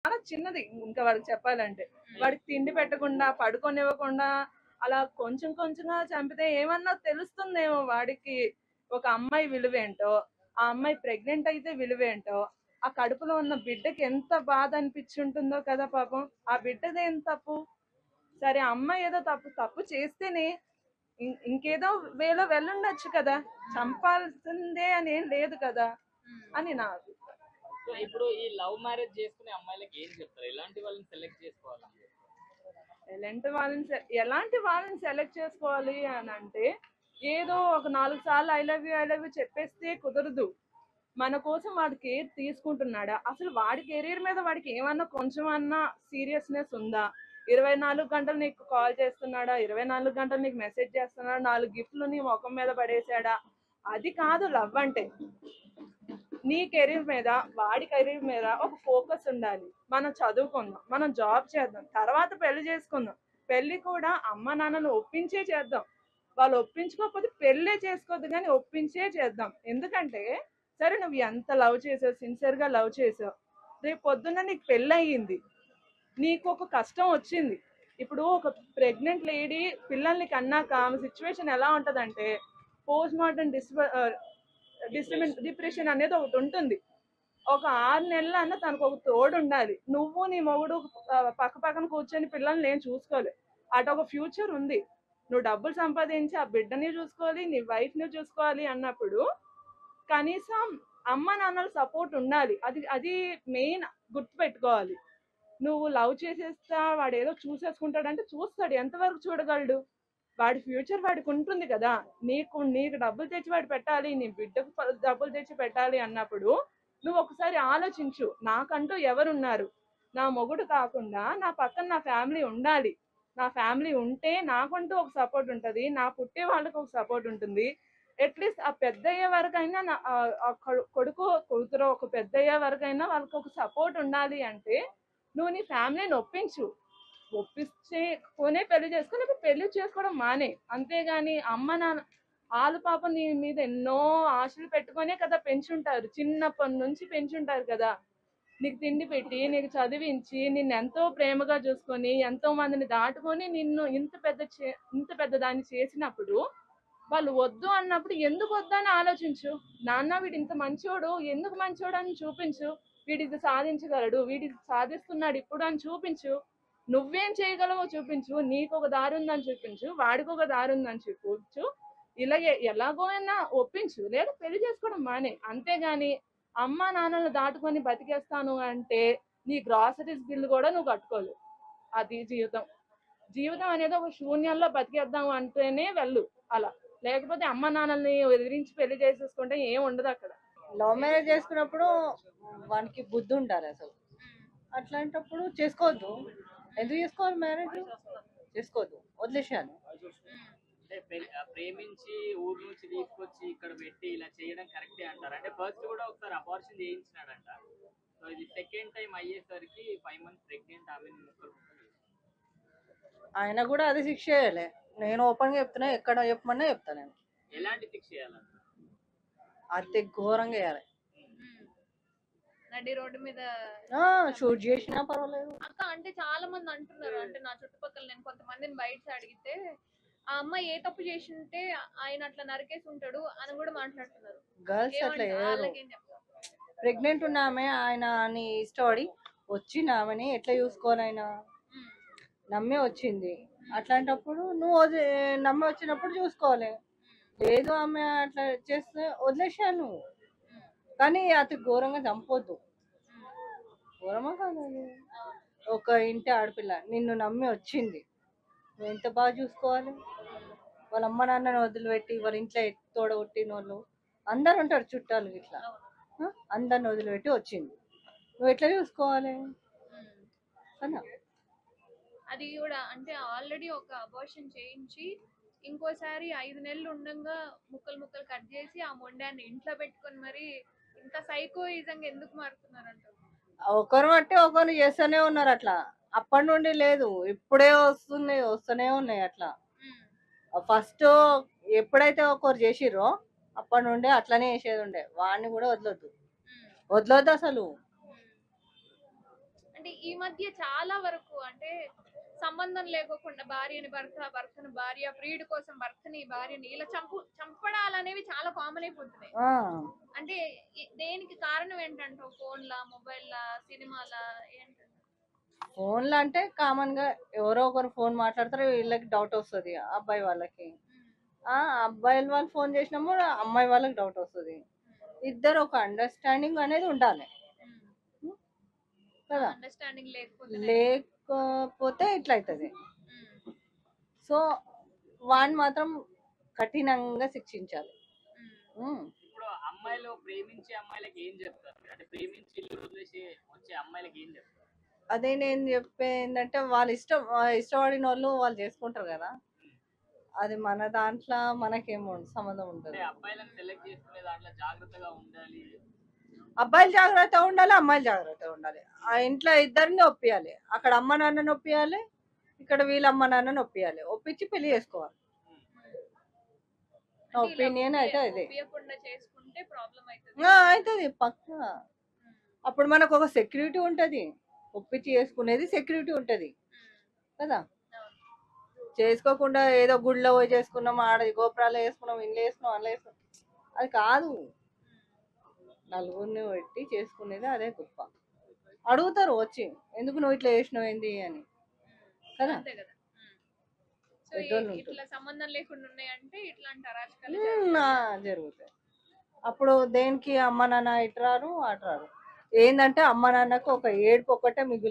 చాలా చిన్నది ఇంకా వాడికి చెప్పాలంటే. వాడికి తిండి పెట్టకుండా, పడుకోనివ్వకుండా అలా కొంచెం కొంచెంగా చంపితే ఏమన్నా తెలుస్తుందేమో వాడికి. ఒక అమ్మాయి విలువేంటో, ఆ అమ్మాయి ప్రెగ్నెంట్ అయితే విలువేంటో, ఆ కడుపులో ఉన్న బిడ్డకి ఎంత బాధ అనిపించుంటుందో కదా పాపం. ఆ బిడ్డది ఏం తప్పు? సరే అమ్మాయి ఏదో తప్పు చేస్తేనే ఇంకేదో వేలో వెళ్ళుండొచ్చు కదా, చంపాల్సిందే అని ఏం లేదు కదా అని నా అభిప్రాయం. సో ఇప్పుడు ఈ లవ్ మ్యారేజ్ చేసుకునే అమ్మాయిలకి ఏం చెప్తారు? ఎలాంటి వాళ్ళని సెలెక్ట్ చేసుకోవాలని ఎలాంటి వాళ్ళని సెలెక్ట్ చేసుకోవాలి అని అంటే, ఏదో ఒక 4 సార్లు ఐ లవ్ యూ చెప్పేస్తే కుదరదు. మన కోసం వాడు కేర్ తీసుకుంటున్నాడా, అసలు వాడి కెరీర్ మీద వాడికి ఏమన్నా కొంచెం అన్నా సీరియస్నెస్ ఉందా? 24 గంటలు నీకు కాల్ చేస్తున్నాడా, 24 గంటలు నీకు మెసేజ్ చేస్తున్నాడా, 4 గిఫ్ట్లు నీ ముఖం మీద పడేసాడా? అది కాదు లవ్ అంటే. నీ కెరీర్ మీద, వాడి కెరీర్ మీద ఒక ఫోకస్ ఉండాలి. మనం చదువుకుందాం, మనం జాబ్ చేద్దాం, తర్వాత పెళ్లి చేసుకుందాం. పెళ్లి కూడా అమ్మ నాన్నను ఒప్పించే చేద్దాం. వాళ్ళు ఒప్పించుకోకపోతే పెళ్ళే చేసుకోవద్దు, కానీ ఒప్పించే చేద్దాం. ఎందుకంటే సరే నువ్వు ఎంత లవ్ చేసావు, సిన్సియర్గా లవ్ చేసావు, రేపు పొద్దున్న నీకు పెళ్ళి అయ్యింది, నీకు ఒక కష్టం వచ్చింది. ఇప్పుడు ఒక ప్రెగ్నెంట్ లేడీ పిల్లల్ని కన్నాక ఆమె సిచ్యువేషన్ ఎలా ఉంటుందంటే, పోస్ట్ మార్టం డిప్రెషన్ అనేది ఒకటి ఉంటుంది. ఒక 6 నెలలు అన్న తనకు ఒక తోడు ఉండాలి. నువ్వు నీ మొగుడు పక్క పక్కన కూర్చొని పిల్లల్ని నేను చూసుకోవాలి. అటు ఒక ఫ్యూచర్ ఉంది. నువ్వు డబ్బులు సంపాదించి ఆ బిడ్డని చూసుకోవాలి, నీ వైఫ్ని చూసుకోవాలి అన్నప్పుడు కనీసం అమ్మ నాన్నల సపోర్ట్ ఉండాలి. అది అది మెయిన్ గుర్తుపెట్టుకోవాలి. నువ్వు లవ్ చేసేస్తా వాడు ఏదో చూసేసుకుంటాడంటే చూస్తాడు, ఎంతవరకు చూడగలడు? వాడి ఫ్యూచర్ వాడికి ఉంటుంది కదా. నీకు డబ్బులు తెచ్చి వాడు పెట్టాలి, నీ బిడ్డకు డబ్బులు తెచ్చి పెట్టాలి అన్నప్పుడు నువ్వు ఒకసారి ఆలోచించు, నాకంటూ ఎవరున్నారు? నా మొగుడు కాకుండా నా పక్కన నా ఫ్యామిలీ ఉండాలి. నా ఫ్యామిలీ ఉంటే నాకంటూ ఒక సపోర్ట్ ఉంటుంది, నా పుట్టే వాళ్ళకు ఒక సపోర్ట్ ఉంటుంది. అట్లీస్ట్ ఆ పెద్ద అయ్యే వరకైనా కొడుకు కూతురు ఒక పెద్ద అయ్యే వరకైనా వాళ్ళకి ఒక సపోర్ట్ ఉండాలి. అంటే నువ్వు నీ ఫ్యామిలీని ఒప్పించు. ఒప్పించుకునే పెళ్లి చేసుకుని పెళ్లి చేసుకోవడం మానే. అంతేగాని అమ్మ నాన్న వాళ్ళ పాప నీ మీద ఎన్నో ఆశలు పెట్టుకునే కదా పెంచుంటారు, చిన్నప్పటి నుంచి పెంచుంటారు కదా. నీకు తిండి పెట్టి, నీకు చదివించి, నిన్ను ఎంతో ప్రేమగా చూసుకొని, ఎంతో మందిని దాటుకొని నిన్ను ఇంత పెద్ద దాన్ని చేసినప్పుడు వాళ్ళు వద్దు అన్నప్పుడు ఎందుకు వద్దని ఆలోచించు. నాన్న వీడు ఇంత మంచోడు, ఎందుకు మంచోడు అని చూపించు. వీడిది సాధించగలడు, వీడిది సాధిస్తున్నాడు ఇప్పుడు అని చూపించు. నువ్వేం చేయగలవో చూపించు. నీకు ఒక దారి ఉందని చూపించు, వాడికి ఒక దారి ఉందని చూపించు. ఇలా ఎలాగో అయినా ఒప్పించు, లేదా పెళ్లి చేసుకోవడం మానే. అంతేగాని అమ్మ నాన్నలు దాటుకొని బతికేస్తాను అంటే నీ గ్రాసరీస్ బిల్లు కూడా నువ్వు కట్టుకోలేవు. అది జీవితం. జీవితం అనేది ఒక శూన్యంలో బతికేద్దాం అంటేనే వెళ్ళు అలా. లేకపోతే అమ్మ నాన్నల్ని ఎదిరించి పెళ్లి చేసేసుకుంటే ఏం ఉండదు అక్కడ. లవ్ మ్యారేజ్ చేసుకున్నప్పుడు వానికి బుద్ధి ఉండాలి అసలు. అట్లాంటప్పుడు చేసుకోవద్దు. ఎందుకు చేసుకోవాలి మ్యారేజ్? చేసుకోవద్దు, వదిలేసాను. ప్రేమించి ఊరు నుంచి తీసుకొచ్చి ఇక్కడ పెట్టి ఇలా చేయడం కరెక్టే అంటారు? అంటే ఫస్ట్ కూడా ఒకసారి అబార్షన్ చేయించినాడంట. సో ఇది సెకండ్ టైం అయ్యేసరికి 5 months ప్రెగ్నెంట్ ఆమె ఆయన కూడా అది శిక్ష చేయాలి. నేను ఓపెన్ గా చెప్తున్నా, ఎక్కడ చెప్పమన్నా చెప్తా నేను. ఎలాంటి శిక్ష చేయాలంట? అతి ఘోరంగా వేయాలి. నడి రోడ్డు మీద షూట్ చేసినా పర్వాలేదు అక్క. అంటే చాలా మంది అంటున్నారు, అంటే నా చుట్టుపక్కల నేను కొంతమందిని బయట అడిగితే ఆ అమ్మాయి ఏ తప్పు చేసి ఉంటే ఆయన అట్లా నరికేసి ఉంటాడు అని కూడా మాట్లాడుతున్నారు. గర్ల్స్ అట్లా వాళ్ళకేం చెప్తారు? ప్రెగ్నెంట్ ఉన్న ఆమె ఆయన అని ఇష్టపడి వచ్చిన ఆమెని ఎట్లా చూసుకోవాలి? ఆయన నమ్మే వచ్చింది. అట్లాంటప్పుడు నువ్వు నమ్మి వచ్చినప్పుడు చూసుకోవాలి. లేదు ఆమె అట్లా చేస్తే వదిలేసాను. కానీ అతి ఘోరంగా చంపొద్దు. ఘోరమా కాదు అది? ఒక ఇంటి ఆడపిల్ల నిన్ను నమ్మి వచ్చింది, నువ్వు ఎంత బాగా చూసుకోవాలి? వాళ్ళ అమ్మ నాన్నని వదిలిపెట్టి వాళ్ళ ఇంట్లో తోడగొట్టిన వాళ్ళు అందరు ఉంటారు, చుట్టాలు ఇట్లా అందరిని వదిలిపెట్టి వచ్చింది, నువ్వు ఎట్లా చూసుకోవాలి అన్నా? అది కూడా అంటే ఆల్రెడీ ఒక అబార్షన్ చేయించి ఇంకోసారి 5 నెలలు ఉండగా ముక్కలు కట్ చేసి ఆ మొండాన్ని ఇంట్లో పెట్టుకొని మరి ఇంత సైకోయిజంగా ఎందుకు మారుతున్నారంట? ఒకరు బట్టి ఒకరు చేస్తూనే ఉన్నారు అట్లా. అప్పటి నుండి లేదు, ఇప్పుడే వస్తూనే ఉన్నాయి అట్లా. ఫస్ట్ ఎప్పుడైతే ఒకరు చేసిర్రో అప్పటి నుండి అట్లనే చేసేది ఉండే. వాడిని కూడా వదలొద్దు అసలు. అంటే ఈ మధ్య చాలా వరకు అంటే సంబంధం లేకోకుండా భార్యని భర్త, భర్తను భార్య, ప్రియుడి కోసం భర్తని భార్యని ఇలా చంపడాలు అనేవి చాలా కామన్ అయిపోతున్నాయి. ఆ, అంటే దేనికి కారణం ఏంటంటావు? ఫోన్లా, మొబైల్లా, సినిమాలా ఏంటంటే? ఫోన్లో అంటే కామన్ గా ఎవరో ఒకరు ఫోన్ మాట్లాడతారు, వీళ్ళకి డౌట్ వస్తుంది అబ్బాయి వాళ్ళకి. ఆ అబ్బాయిలు వాళ్ళు ఫోన్ చేసినప్పుడు అమ్మాయి వాళ్ళకి డౌట్ వస్తుంది. ఇద్దరు ఒక అండర్స్టాండింగ్ అనేది ఉండాలి కదా. అండర్స్టాండింగ్ లేకపోతే లేకపోతే ఇట్లా అవుతుంది. సో వాడిని మాత్రం కఠినంగా శిక్షించాలి. ఉమ్. ఇప్పుడు అమ్మాయిలు ప్రేమించే అమ్మాయిలకి ఏం చెప్తారు? అంటే ప్రేమించి ఇల్లు వదిలేసి వచ్చే అమ్మాయిలకి ఏం చెప్తారు? అదే నేను చెప్పేది ఏంటంటే వాళ్ళ ఇష్టపడిన వాళ్ళు వాళ్ళు చేసుకుంటారు కదా. అది మన దాంట్లో మనకేమో సంబంధం అంటే ఉంటుంది. అబ్బాయిలను సెలెక్ట్ చేసుకునే దాంట్లో జాగ్రత్తగా ఉండాలి. అబ్బాయిలు జాగ్రత్తగా ఉండాలి, అమ్మాయిలు జాగ్రత్తగా ఉండాలి. ఆ ఇంట్లో ఇద్దరిని ఒప్పియాలి. అక్కడ అమ్మ నాన్నని ఒప్పియాలి, ఇక్కడ వీళ్ళ అమ్మ నాన్నని ఒప్పియాలి. ఒప్పించి పెళ్లి చేసుకోవాలి. నా ఒపీనియన్ అయితే అదే. ఒప్పియకుండా చేసుకుంటే ప్రాబ్లం అవుతుంది. అవుతుంది పక్క. అప్పుడు మనకు ఒక సెక్యూరిటీ ఉంటది. ఒప్పించి చేసుకునేది సెక్యూరిటీ ఉంటది కదా. చేసుకోకుండా ఏదో గుడిలో పోయి చేసుకున్నాం, ఆడ గోపురాలు వేసుకున్నాం, ఇంట్లో వేసుకున్నాం, అందులో వేసుకున్నాం, అది కాదు. నలుగురిని పెట్టి చేసుకునేది అదే గొప్ప. అడుగుతారు వచ్చి, ఎందుకు నువ్వు ఇట్లా చేసినావు ఏంది అని కదా. అంతే కదా. సో పెద్దోళ్ళు ఉంటారు. ఇట్లా సంబంధం లేకుండా ఉన్నాయంటే ఇట్లాంటి అరాచకాలు జరుగుతాయి. అప్పుడు దేనికి అమ్మ నాన్న ఇటు రారు అటు రారు. ఏంటంటే అమ్మ నాన్నకు ఒక ఏడుపు ఒక్కటే మిగులు.